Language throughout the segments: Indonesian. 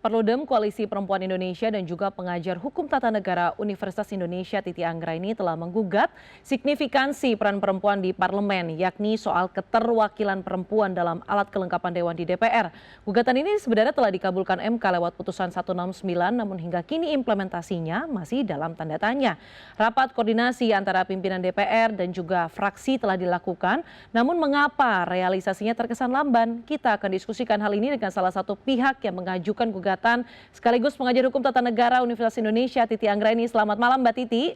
Perludem Koalisi Perempuan Indonesia dan juga pengajar hukum tata negara Universitas Indonesia Titi Anggraini telah menggugat signifikansi peran perempuan di parlemen, yakni soal keterwakilan perempuan dalam alat kelengkapan dewan di DPR. Gugatan ini sebenarnya telah dikabulkan MK lewat putusan 169, namun hingga kini implementasinya masih dalam tanda tanya. Rapat koordinasi antara pimpinan DPR dan juga fraksi telah dilakukan, namun mengapa realisasinya terkesan lamban? Kita akan diskusikan hal ini dengan salah satu pihak yang mengajukan gugatan sekaligus pengajar hukum tata negara Universitas Indonesia Titi Anggraini. Selamat malam Mbak Titi.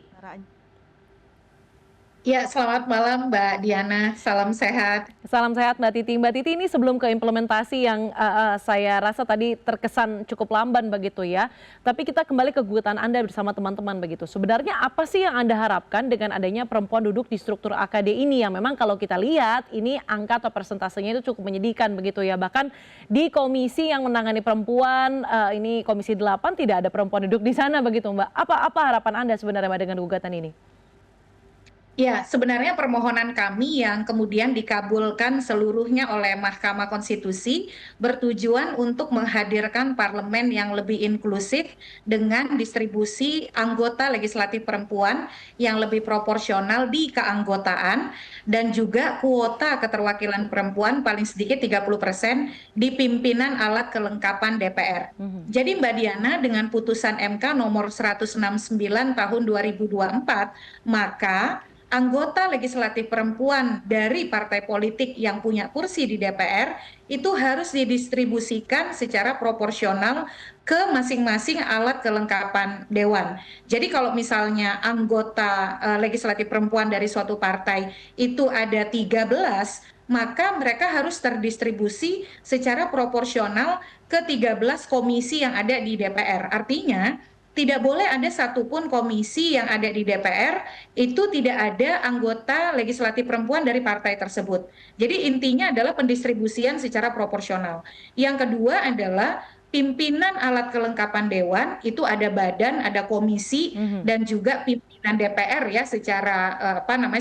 Ya, selamat malam Mbak Diana, salam sehat. Salam sehat Mbak Titi. Mbak Titi, ini sebelum ke implementasi yang saya rasa tadi terkesan cukup lamban begitu ya. Tapi kita kembali ke gugatan Anda bersama teman-teman begitu. Sebenarnya apa sih yang Anda harapkan dengan adanya perempuan duduk di struktur AKD ini yang memang kalau kita lihat ini angka atau persentasenya itu cukup menyedihkan begitu ya. Bahkan di komisi yang menangani perempuan, ini komisi 8 tidak ada perempuan duduk di sana begitu Mbak. Apa harapan Anda sebenarnya Mbak dengan gugatan ini? Ya, sebenarnya permohonan kami yang kemudian dikabulkan seluruhnya oleh Mahkamah Konstitusi bertujuan untuk menghadirkan parlemen yang lebih inklusif dengan distribusi anggota legislatif perempuan yang lebih proporsional di keanggotaan dan juga kuota keterwakilan perempuan paling sedikit 30% di pimpinan alat kelengkapan DPR. Jadi Mbak Diana, dengan putusan MK nomor 169 tahun 2024, maka anggota legislatif perempuan dari partai politik yang punya kursi di DPR itu harus didistribusikan secara proporsional ke masing-masing alat kelengkapan dewan. Jadi kalau misalnya anggota legislatif perempuan dari suatu partai itu ada 13, maka mereka harus terdistribusi secara proporsional ke 13 komisi yang ada di DPR. Artinya tidak boleh ada satupun komisi yang ada di DPR itu tidak ada anggota legislatif perempuan dari partai tersebut. Jadi intinya adalah pendistribusian secara proporsional. Yang kedua adalah pimpinan alat kelengkapan dewan itu ada badan, ada komisi, dan juga pimpinan DPR ya secara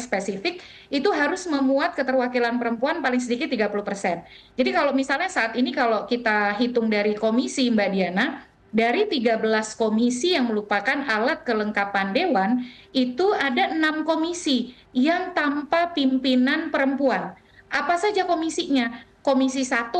spesifik itu harus memuat keterwakilan perempuan paling sedikit 30%. Jadi kalau misalnya saat ini kalau kita hitung dari komisi Mbak Diana, dari 13 komisi yang merupakan alat kelengkapan dewan, itu ada 6 komisi yang tanpa pimpinan perempuan. Apa saja komisinya? Komisi 1,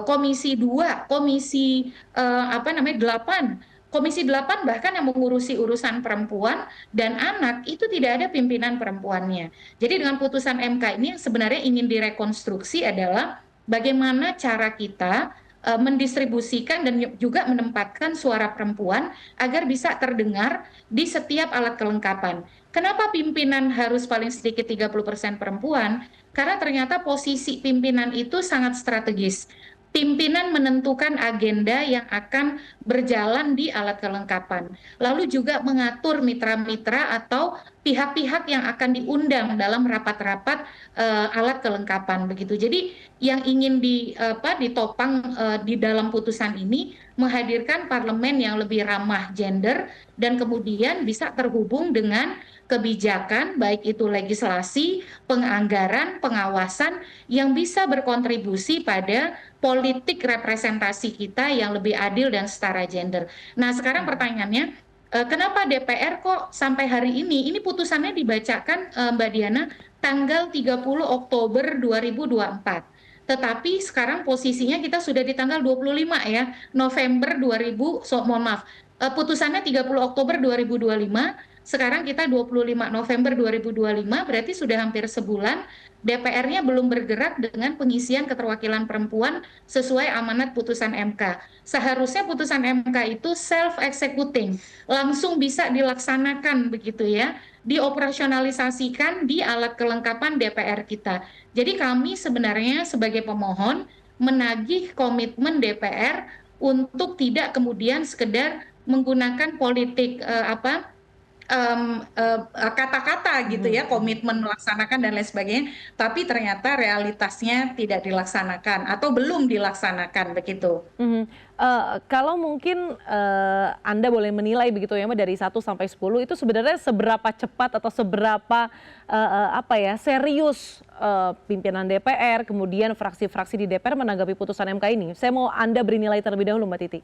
Komisi 2, Komisi 8. Komisi 8 bahkan yang mengurusi urusan perempuan dan anak itu tidak ada pimpinan perempuannya. Jadi dengan putusan MK ini sebenarnya ingin direkonstruksi adalah bagaimana cara kita mendistribusikan dan juga menempatkan suara perempuan agar bisa terdengar di setiap alat kelengkapan. Kenapa pimpinan harus paling sedikit 30% perempuan? Karena ternyata posisi pimpinan itu sangat strategis. Pimpinan menentukan agenda yang akan berjalan di alat kelengkapan. Lalu juga mengatur mitra-mitra atau pihak-pihak yang akan diundang dalam rapat-rapat alat kelengkapan begitu. Jadi yang ingin ditopang di dalam putusan ini menghadirkan parlemen yang lebih ramah gender dan kemudian bisa terhubung dengan kebijakan baik itu legislasi, penganggaran, pengawasan yang bisa berkontribusi pada politik representasi kita yang lebih adil dan setara gender. Nah, sekarang pertanyaannya, kenapa DPR kok sampai hari ini putusannya dibacakan Mbak Diana tanggal 30 Oktober 2024. Tetapi sekarang posisinya kita sudah di tanggal 25 ya, November 2000, mohon maaf, putusannya 30 Oktober 2025, sekarang kita 25 November 2025, berarti sudah hampir sebulan DPR-nya belum bergerak dengan pengisian keterwakilan perempuan sesuai amanat putusan MK. Seharusnya putusan MK itu self-executing, langsung bisa dilaksanakan begitu ya, dioperasionalisasikan di alat kelengkapan DPR kita. Jadi kami sebenarnya sebagai pemohon menagih komitmen DPR untuk tidak kemudian sekedar menggunakan politik kata-kata gitu ya, komitmen melaksanakan dan lain sebagainya, tapi ternyata realitasnya tidak dilaksanakan atau belum dilaksanakan begitu. Kalau mungkin Anda boleh menilai begitu ya Mbak, dari 1 sampai 10 itu sebenarnya seberapa cepat atau seberapa serius pimpinan DPR kemudian fraksi-fraksi di DPR menanggapi putusan MK ini. Saya mau Anda beri nilai terlebih dahulu Mbak Titi.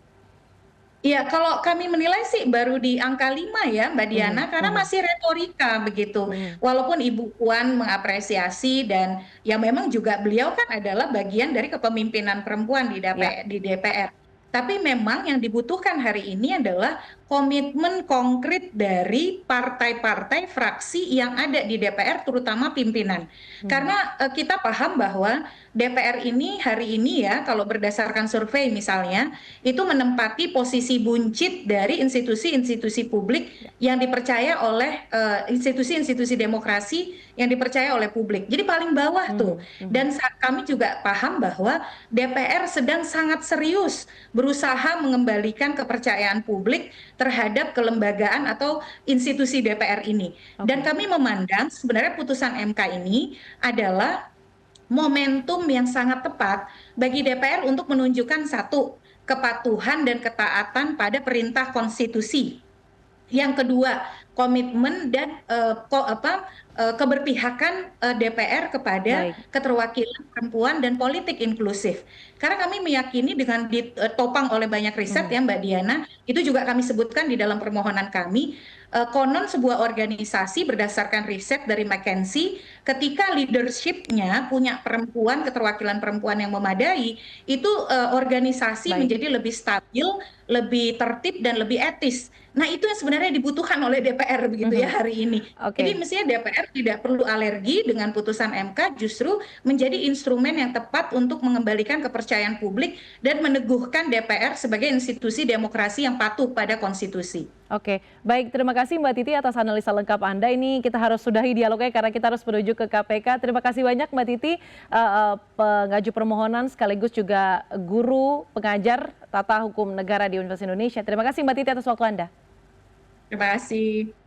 Iya, kalau kami menilai sih baru di angka 5 ya, Mbak Diana, Mhm, karena mhm, masih retorika begitu. mhm. Walaupun Ibu Puan mengapresiasi dan ya memang juga beliau kan adalah bagian dari kepemimpinan perempuan Ya, di DPR. Tapi memang yang dibutuhkan hari ini adalah komitmen konkret dari partai-partai fraksi yang ada di DPR, terutama pimpinan. mhm, Karena kita paham bahwa DPR ini hari ini ya, kalau berdasarkan survei misalnya, itu menempati posisi buncit dari institusi-institusi publik ya, yang dipercaya oleh institusi-institusi demokrasi yang dipercaya oleh publik. Jadi paling bawah tuh. mhm, mhm. Dan kami juga paham bahwa DPR sedang sangat serius berusaha mengembalikan kepercayaan publik terhadap kelembagaan atau institusi DPR ini. Dan Oke, kami memandang sebenarnya putusan MK ini adalah momentum yang sangat tepat bagi DPR untuk menunjukkan satu, kepatuhan dan ketaatan pada perintah konstitusi. Yang kedua, komitmen dan keberpihakan DPR kepada baik. keterwakilan perempuan dan politik inklusif. Karena kami meyakini dengan ditopang oleh banyak riset Mhm, ya Mbak Diana, itu juga kami sebutkan di dalam permohonan kami, konon sebuah organisasi berdasarkan riset dari McKinsey, ketika leadership-nya punya perempuan, keterwakilan perempuan yang memadai, itu organisasi baik. menjadi lebih stabil, lebih tertib dan lebih etis. Nah, itu yang sebenarnya dibutuhkan oleh DPR begitu ya Mhm, hari ini. Jadi oke. mestinya DPR tidak perlu alergi dengan putusan MK, justru menjadi instrumen yang tepat untuk mengembalikan kepercayaan publik dan meneguhkan DPR sebagai institusi demokrasi yang patuh pada konstitusi. Oke, baik, terima kasih Mbak Titi atas analisa lengkap Anda. Ini kita harus sudahi dialognya karena kita harus menuju ke KPK. Terima kasih banyak Mbak Titi, pengaju permohonan sekaligus juga guru pengajar tata hukum negara di Universitas Indonesia. Terima kasih Mbak Titi atas waktu Anda. Terima kasih.